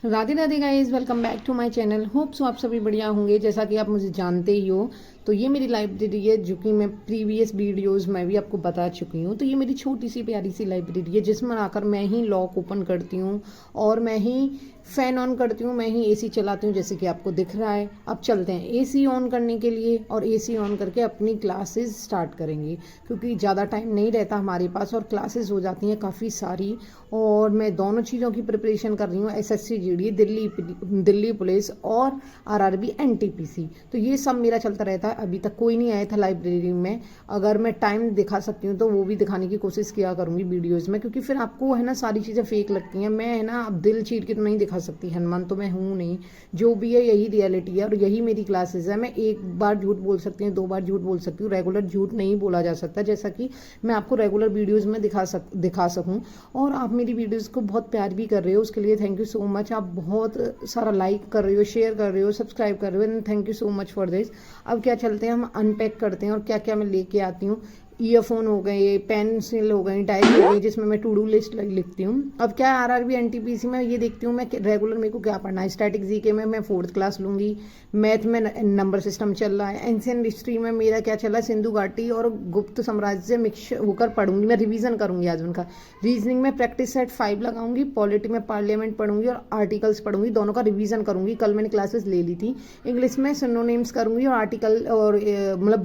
Radhe Radhe guys, welcome back to my channel. Hope so आप सभी बढ़िया होंगे। जैसा कि आप मुझे जानते ही हो, तो ये मेरी लाइब्रेरी है जो कि मैं प्रीवियस वीडियोस में भी आपको बता चुकी हूँ। तो ये मेरी छोटी सी प्यारी सी लाइब्रेरी है जिसमें आकर मैं ही लॉक ओपन करती हूँ और मैं ही फ़ैन ऑन करती हूँ, मैं ही एसी चलाती हूँ, जैसे कि आपको दिख रहा है। अब चलते हैं एसी ऑन करने के लिए और एसी ऑन करके अपनी क्लासेस स्टार्ट करेंगे, क्योंकि ज़्यादा टाइम नहीं रहता हमारे पास और क्लासेस हो जाती हैं काफ़ी सारी। और मैं दोनों चीज़ों की प्रिपरेशन कर रही हूँ, एसएससी जीडी, दिल्ली पुलिस और आरआरबी एनटीपीसी। तो ये सब मेरा चलता रहता है। अभी तक कोई नहीं आया था लाइब्रेरी में। अगर मैं टाइम दिखा सकती हूँ तो वो भी दिखाने की कोशिश किया करूँगी वीडियोज़ में, क्योंकि फिर आपको है ना सारी चीज़ें फेक लगती हैं। मैं है ना अब दिल चीर के तो नहीं दिखा सकती, हनुमान तो मैं हूँ नहीं। जो भी है यही रियलिटी है और यही मेरी क्लासेस है। मैं एक बार झूठ बोल सकती हूँ, 2 बार झूठ बोल सकती हूँ, रेगुलर झूठ नहीं बोला जा सकता, जैसा कि मैं आपको रेगुलर वीडियोज़ में दिखा सकूँ। और आप मेरी वीडियोज़ को बहुत प्यार भी कर रहे हो, उसके लिए थैंक यू सो मच। आप बहुत सारा लाइक कर रहे हो, शेयर कर रहे हो, सब्सक्राइब कर रहे हो, and thank you so much for this. अब क्या चलते हैं, हम अनपैक करते हैं और क्या क्या मैं लेके आती हूँ। ईयरफोन हो गए, पेंसिल हो गई, डायरी हो गई जिसमें मैं टू डू लिस्ट लिखती हूँ। अब क्या है, आरआरबी एनटीपीसी में ये देखती हूँ मैं रेगुलर मेरे को क्या पढ़ना है। स्टैटिक जीके में मैं 4th क्लास लूँगी। मैथ में नंबर सिस्टम चल रहा है। एंशियंट हिस्ट्री में मेरा क्या चल रहा है, सिंधु घाटी और गुप्त साम्राज्य से मिक्स होकर पढ़ूंगी, मैं रिवीजन करूंगी आज उनका। रीजनिंग में प्रैक्टिस सेट 5 लगाऊंगी। पॉलिटी में पार्लियामेंट पढ़ूंगी और आर्टिकल्स पढ़ूंगी, दोनों का रिवीजन करूंगी। कल मैंने क्लासेस ले ली थी। इंग्लिश में सिनोनिम्स करूंगी और आर्टिकल और मतलब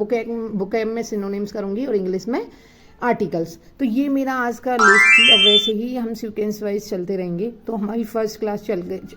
बुकैब में सिनोनिम्स करूंगी और इंग्लिश में आर्टिकल्स। तो ये मेरा आज का लिस्ट थी। अब वैसे ही हम सीक्वेंस वाइज चलते रहेंगे। तो हमारी फर्स्ट क्लास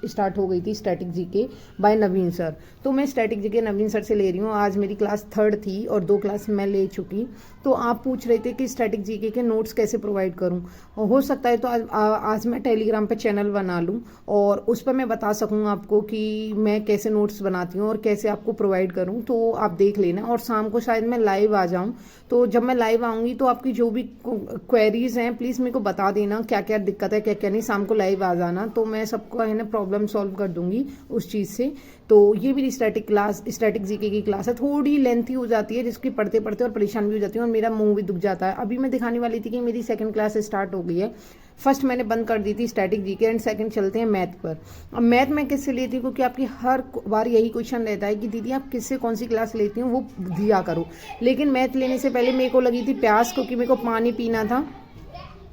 स्टार्ट हो गई थी static GK by Naveen sir. तो मैं स्टैटिक जीके नवीन सर से ले रही हूँ। आज मेरी क्लास 3rd थी और 2 क्लास मैं ले चुकी। तो आप पूछ रहे थे कि स्टैटिक जीके के नोट्स कैसे प्रोवाइड करूँ। हो सकता है तो आज मैं टेलीग्राम पे चैनल बना लूँ और उस पर मैं बता सकूँ आपको कि मैं कैसे नोट्स बनाती हूँ और कैसे आपको प्रोवाइड करूँ। तो आप देख लेना। और शाम को शायद मैं लाइव आ जाऊँ। तो जब मैं लाइव आऊँगी तो आपकी जो भी क्वेरीज हैं प्लीज़ मेरे को बता देना, क्या क्या दिक्कत है, क्या क्या नहीं। शाम को लाइव आ जाना तो मैं सबको है ना प्रॉब्लम सॉल्व कर दूंगी उस चीज़ से। तो ये मेरी स्टैटिक जीके की क्लास है। थोड़ी लेंथी हो जाती है, जिसकी पढ़ते पढ़ते और परेशान भी हो जाती है और मेरा मुंह भी दुख जाता है। अभी मैं दिखाने वाली थी कि मेरी 2nd क्लास स्टार्ट हो गई है। फर्स्ट मैंने बंद कर दी थी स्टैटिक जीके एंड 2nd चलते हैं मैथ पर। अब मैथ में किससे लेती हूँ, क्योंकि आपकी हर बार यही क्वेश्चन रहता है कि दीदी आप किससे कौन सी क्लास लेती हूँ, वो दिया करो। लेकिन मैथ लेने से पहले मेरे को लगी थी प्यास, क्योंकि मेरे को पानी पीना था,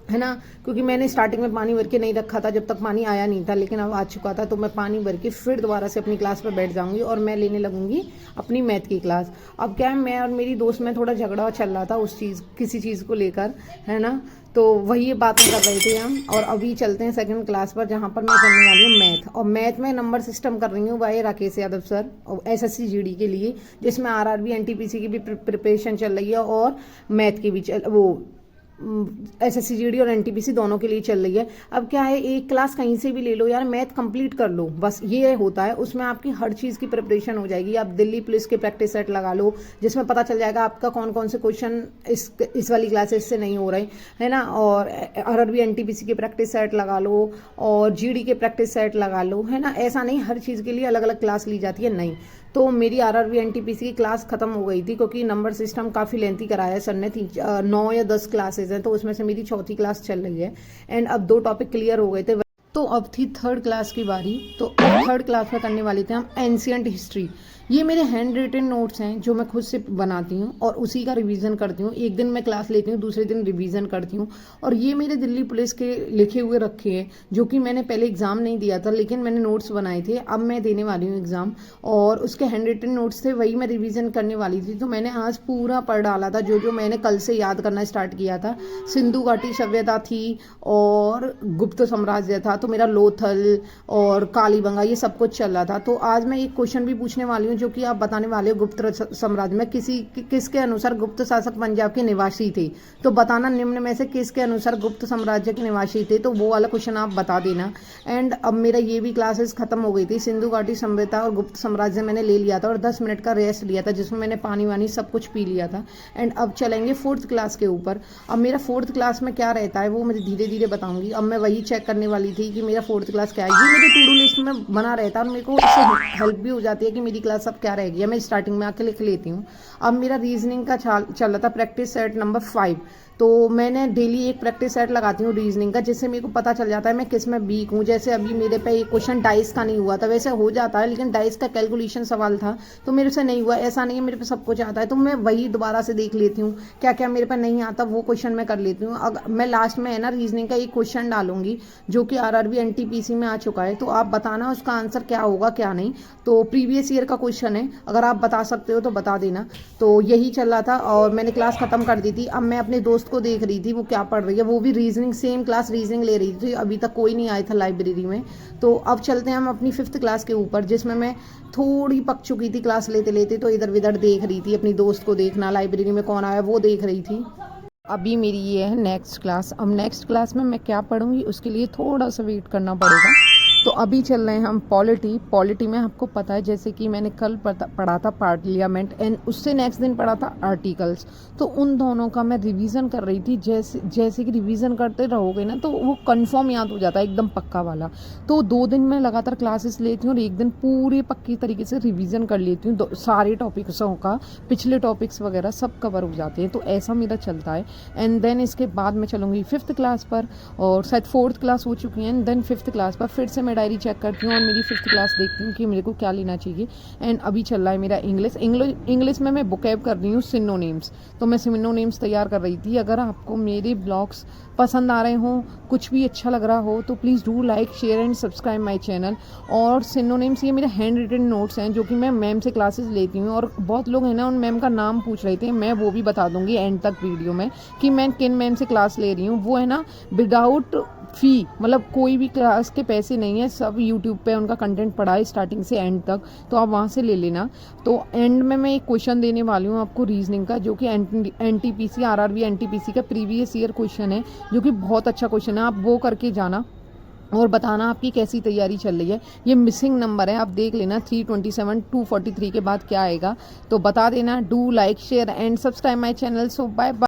है ना। क्योंकि मैंने स्टार्टिंग में पानी भर के नहीं रखा था जब तक पानी आया नहीं था, लेकिन अब आ चुका था। तो मैं पानी भर के फिर दोबारा से अपनी क्लास पर बैठ जाऊंगी और मैं लेने लगूंगी अपनी मैथ की क्लास। अब क्या है, मैं और मेरी दोस्त में थोड़ा झगड़ा चल रहा था किसी चीज़ को लेकर, है ना। तो वही बातें कर रहे थे हम। और अभी चलते हैं 2nd क्लास पर, जहाँ पर मैं करने वाली हूँ मैथ। और मैथ में नंबर सिस्टम कर रही हूँ बाय राकेश यादव सर और एसएससी जीडी के लिए, जिसमें आरआरबी एनटीपीसी की भी प्रिपरेशन चल रही है और मैथ की भी एसएससी जीडी और एनटीपीसी दोनों के लिए चल रही है। अब क्या है, एक क्लास कहीं से भी ले लो यार, मैथ कंप्लीट कर लो, बस ये होता है। उसमें आपकी हर चीज़ की प्रिपरेशन हो जाएगी। आप दिल्ली पुलिस के प्रैक्टिस सेट लगा लो, जिसमें पता चल जाएगा आपका कौन कौन से क्वेश्चन इस वाली क्लासेस से नहीं हो रहे, है ना। और आरआरबी एनटीपीसी के प्रैक्टिस सेट लगा लो और जीडी के प्रैक्टिस सेट लगा लो, है ना। ऐसा नहीं हर चीज़ के लिए अलग अलग क्लास ली जाती है, नहीं। तो मेरी आरआरबी एनटीपीसी की क्लास खत्म हो गई थी, क्योंकि नंबर सिस्टम काफ़ी लेंथी कराया सर ने। 9 या 10 क्लासेज हैं, तो उसमें से मेरी 4थी क्लास चल रही है एंड अब 2 टॉपिक क्लियर हो गए थे। तो अब थी 3rd क्लास की बारी। तो अब 3rd क्लास में करने वाले थे हम एंशियंट हिस्ट्री। ये मेरे हैंड रिटन नोट्स हैं जो मैं खुद से बनाती हूँ और उसी का रिवीजन करती हूँ। एक दिन मैं क्लास लेती हूँ, दूसरे दिन रिवीजन करती हूँ। और ये मेरे दिल्ली पुलिस के लिखे हुए रखे हैं, जो कि मैंने पहले एग्जाम नहीं दिया था, लेकिन मैंने नोट्स बनाए थे। अब मैं देने वाली हूँ एग्जाम और उसके हैंड रिटन नोट्स थे, वही मैं रिवीजन करने वाली थी। तो मैंने आज पूरा पढ़ डाला था, जो जो मैंने कल से याद करना स्टार्ट किया था। सिंधु घाटी सभ्यता थी और गुप्त साम्राज्य था, तो मेरा लोथल और कालीबंगा ये सब कुछ चल रहा था। तो आज मैं एक क्वेश्चन भी पूछने वाली हूँ, जो कि आप बताने वाले हो गुप्त साम्राज्य में किसके अनुसार गुप्त शासक पंजाब के निवासी थे। तो बताना निम्न में से किसके अनुसार गुप्त साम्राज्य के निवासी थे। तो वो वाला क्वेश्चन आप बता देना। एंड अब मेरा ये भी क्लासेस खत्म हो गई थी। सिंधु घाटी सभ्यता और गुप्त साम्राज्य मैंने ले लिया था और 10 मिनट का रेस्ट लिया था, जिसमें मैंने पानी वानी सब कुछ पी लिया था। एंड अब चलेंगे 4th क्लास के ऊपर। अब मेरा 4th क्लास में क्या रहता है वो मैं धीरे धीरे बताऊंगी। अब मैं वही चेक करने वाली थी कि मेरा 4th क्लास क्या है। ये मेरी टू डू लिस्ट में बना रहता है और मेरे को इससे हेल्प भी हो जाती है कि मेरी क्लास अब क्या रहेगी। मैं स्टार्टिंग में आके लिख लेती हूँ। अब मेरा रीजनिंग का चल रहा था प्रैक्टिस सेट नंबर 5। तो मैंने डेली एक प्रैक्टिस सेट लगाती हूँ रीजनिंग का, जिससे मेरे को पता चल जाता है मैं किस में वीक हूँ। जैसे अभी मेरे पे एक क्वेश्चन डाइस का नहीं हुआ था, वैसे हो जाता है लेकिन डाइस का कैलकुलेशन सवाल था तो मेरे से नहीं हुआ। ऐसा नहीं है मेरे पे सब कुछ आता है, तो मैं वही दोबारा से देख लेती हूँ क्या क्या मेरे पे नहीं आता, वो क्वेश्चन मैं कर लेती हूँ। अगर मैं लास्ट में है ना रीजनिंग का एक क्वेश्चन डालूंगी जो कि आरआरबी एनटीपीसी में आ चुका है, तो आप बताना उसका आंसर क्या होगा क्या नहीं। तो प्रीवियस ईयर का क्वेश्चन है, अगर आप बता सकते हो तो बता देना। तो यही चल रहा था और मैंने क्लास खत्म कर दी थी। अब मैं अपने दोस्त को देख रही थी वो क्या पढ़ रही है, वो भी रीजनिंग, सेम क्लास रीजनिंग ले रही थी। अभी तक कोई नहीं आया था लाइब्रेरी में। तो अब चलते हैं हम अपनी 5th क्लास के ऊपर, जिसमें मैं थोड़ी पक चुकी थी क्लास लेते लेते, तो इधर उधर देख रही थी, अपनी दोस्त को देखना, लाइब्रेरी में कौन आया वो देख रही थी। अभी मेरी ये है नेक्स्ट क्लास। अब नेक्स्ट क्लास में मैं क्या पढ़ूंगी उसके लिए थोड़ा सा वेट करना पड़ेगा। तो अभी चल रहे हैं हम पॉलिटी में आपको पता है जैसे कि मैंने कल पढ़ा था पार्लियामेंट एंड उससे नेक्स्ट दिन पढ़ा था आर्टिकल्स। तो उन दोनों का मैं रिवीजन कर रही थी। जैसे कि रिवीजन करते रहोगे ना तो वो कंफर्म याद हो जाता है, एकदम पक्का वाला। तो 2 दिन मैं लगातार क्लासेस लेती हूँ और एक दिन पूरे पक्की तरीके से रिवीजन कर लेती हूँ। सारे टॉपिक्सों का पिछले टॉपिक्स वगैरह सब कवर हो जाते हैं। तो ऐसा मेरा चलता है। एंड देन इसके बाद मैं चलूँगी 5th क्लास पर, और शायद 4th क्लास हो चुकी है। एंड देन 5th क्लास पर फिर से मैं डायरी चेक करती हूँ और मेरी 5th क्लास देखती हूँ कि मेरे को क्या लेना चाहिए। एंड अभी चल रहा है मेरा इंग्लिश में मैं वोकैब कर रही हूँ सिनोनिम्स। तो मैं सिनोनिम्स तैयार कर रही थी। अगर आपको मेरे ब्लॉग्स पसंद आ रहे हो, कुछ भी अच्छा लग रहा हो, तो please do like share and subscribe my channel. और सिनोनिम्स ये मेरे हैंड रिटन नोट्स हैं जो कि मैं मैम से क्लासेस लेती हूँ। और बहुत लोग हैं ना उन मैम का नाम पूछ रहे थे, मैं वो भी बता दूंगी एंड तक वीडियो में कि मैं किन मैम से क्लास ले रही हूँ। वो है ना विदाउट फ़ी, मतलब कोई भी क्लास के पैसे नहीं है, सब यूट्यूब पे उनका कंटेंट पड़ा है स्टार्टिंग से एंड तक, तो आप वहाँ से ले लेना। तो एंड में मैं एक क्वेश्चन देने वाली हूँ आपको रीजनिंग का, जो कि एनटीपीसी आरआरबी एनटीपीसी का प्रीवियस ईयर क्वेश्चन है, जो कि बहुत अच्छा क्वेश्चन है। आप वो करके जाना और बताना आपकी कैसी तैयारी चल रही है। ये मिसिंग नंबर है, आप देख लेना 327 243 के बाद क्या आएगा, तो बता देना। Do like share and subscribe my channel. So bye bye.